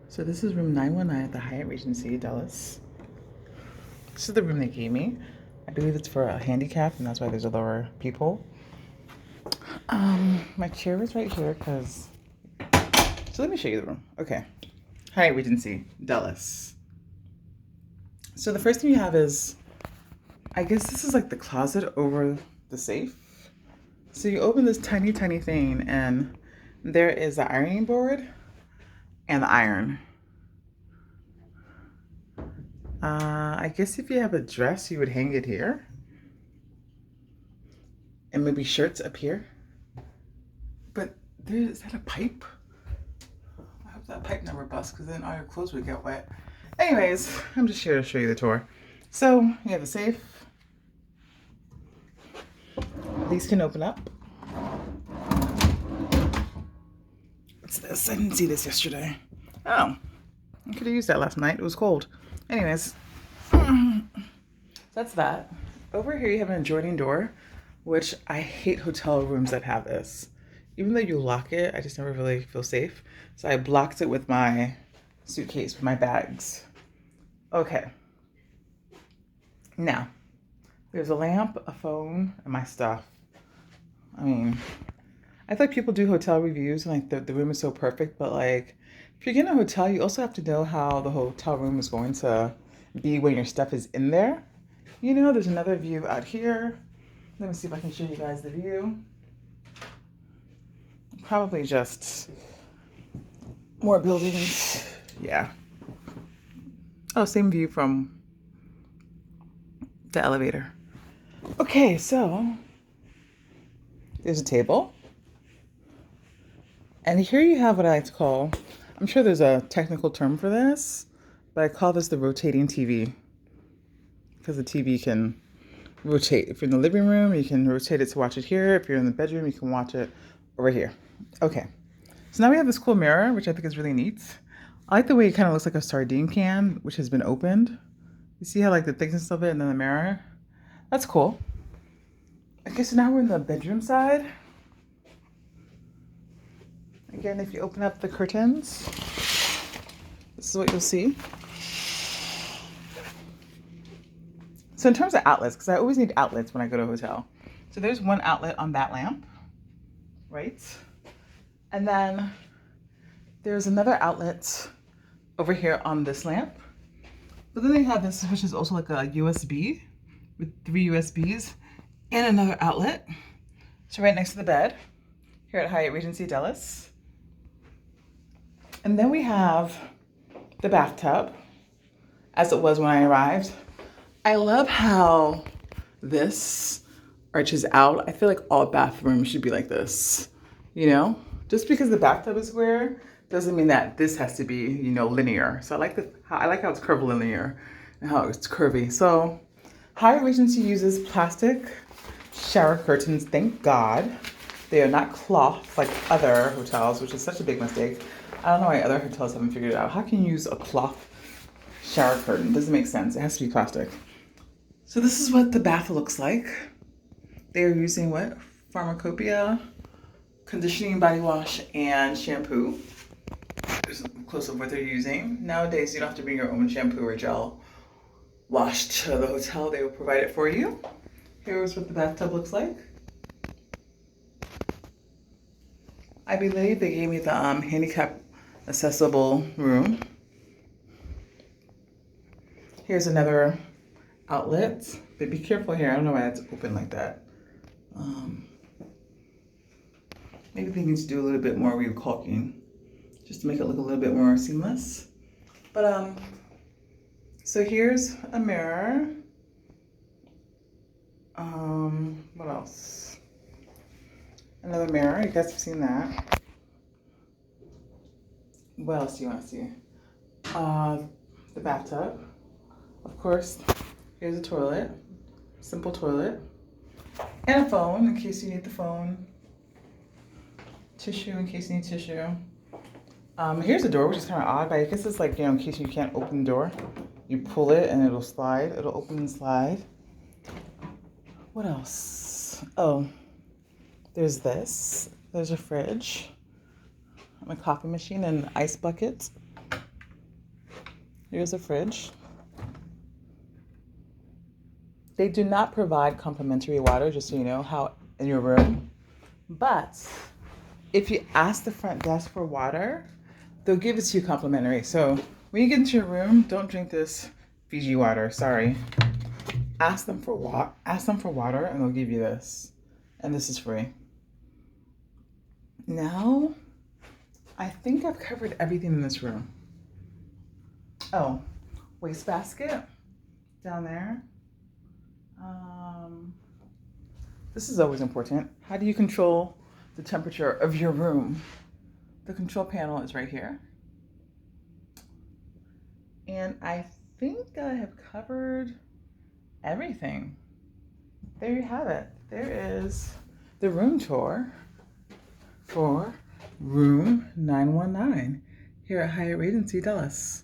So this is room 919 at the Hyatt Regency, Dallas. This is the room they gave me. I believe it's for a handicap, and that's why there's a lower people. My chair is right here because. So let me show you the room. Okay, Hyatt Regency, Dallas. So the first thing you have is, I guess this is like the closet over the safe. So you open this tiny, tiny thing, and there is the ironing board and the iron. I guess if you have a dress, you would hang it here. And maybe shirts up here. But is that a pipe? I hope that pipe never busts because then all your clothes would get wet. Anyways, I'm just here to show you the tour. So you have a safe. These can open up. What's this? I didn't see this yesterday. Oh, I could have used that last night. It was cold. Anyways, that's that. Over here you have an adjoining door, which I hate hotel rooms that have this. Even though you lock it, I just never really feel safe. So I blocked it with my suitcase, with my bags. Okay. Now, there's a lamp, a phone, and my stuff. I mean, I feel like people do hotel reviews and like the room is so perfect, but like if you're getting a hotel, you also have to know how the hotel room is going to be when your stuff is in there. You know, there's another view out here. Let me see if I can show you guys the view. Probably just more buildings. Yeah. Oh, same view from the elevator. Okay, so there's a table. And here you have what I like to call, I'm sure there's a technical term for this, but I call this the rotating TV. Because the TV can rotate. If you're in the living room, you can rotate it to watch it here. If you're in the bedroom, you can watch it over here. Okay. So now we have this cool mirror, which I think is really neat. I like the way it kind of looks like a sardine can, which has been opened. You see how like the thickness of it and then the mirror? That's cool. Okay, so now we're in the bedroom side. Again, if you open up the curtains, this is what you'll see. So in terms of outlets, because I always need outlets when I go to a hotel. So there's one outlet on that lamp, right? And then there's another outlet over here on this lamp. But then they have this, which is also like a USB with 3 USBs and another outlet. So right next to the bed here at Hyatt Regency Dallas. And then we have the bathtub, as it was when I arrived. I love how this arches out. I feel like all bathrooms should be like this, you know? Just because the bathtub is square doesn't mean that this has to be, you know, linear. So I like how it's curvilinear and how it's curvy. So Hyatt Regency uses plastic shower curtains, thank God. They are not cloth like other hotels, which is such a big mistake. I don't know why other hotels haven't figured it out. How can you use a cloth shower curtain? Doesn't make sense. It has to be plastic. So this is what the bath looks like. They are using what? Pharmacopoeia, conditioning body wash, and shampoo. There's a close up of what they're using. Nowadays, you don't have to bring your own shampoo or gel wash to the hotel. They will provide it for you. Here's what the bathtub looks like. I believe they gave me the handicap accessible room. Here's another outlet, but be careful here. I don't know why it's open like that. Maybe they need to do a little bit more recaulking just to make it look a little bit more seamless. But so here's a mirror. What else? Another mirror. You guys have seen that. What else do you want to see? The bathtub. Of course, here's a toilet, simple toilet, and a phone in case you need the phone, tissue in case you need tissue. Here's a door, which is kind of odd, but I guess it's like, you know, in case you can't open the door, you pull it and it'll slide, it'll open and slide. What else? Oh, there's this, there's a fridge, a coffee machine, and an ice bucket. Here's a fridge. They do not provide complimentary water, just so you know, how in your room. But if you ask the front desk for water, they'll give it to you complimentary. So when you get into your room, don't drink this Fiji water. Sorry. Ask them for water, and they'll give you this. And this is free. Now, I think I've covered everything in this room. Oh, wastebasket down there. This is always important. How do you control the temperature of your room? The control panel is right here. And I think I have covered everything. There you have it. There is the room tour for room 919 here at HYATT Regency, Dallas.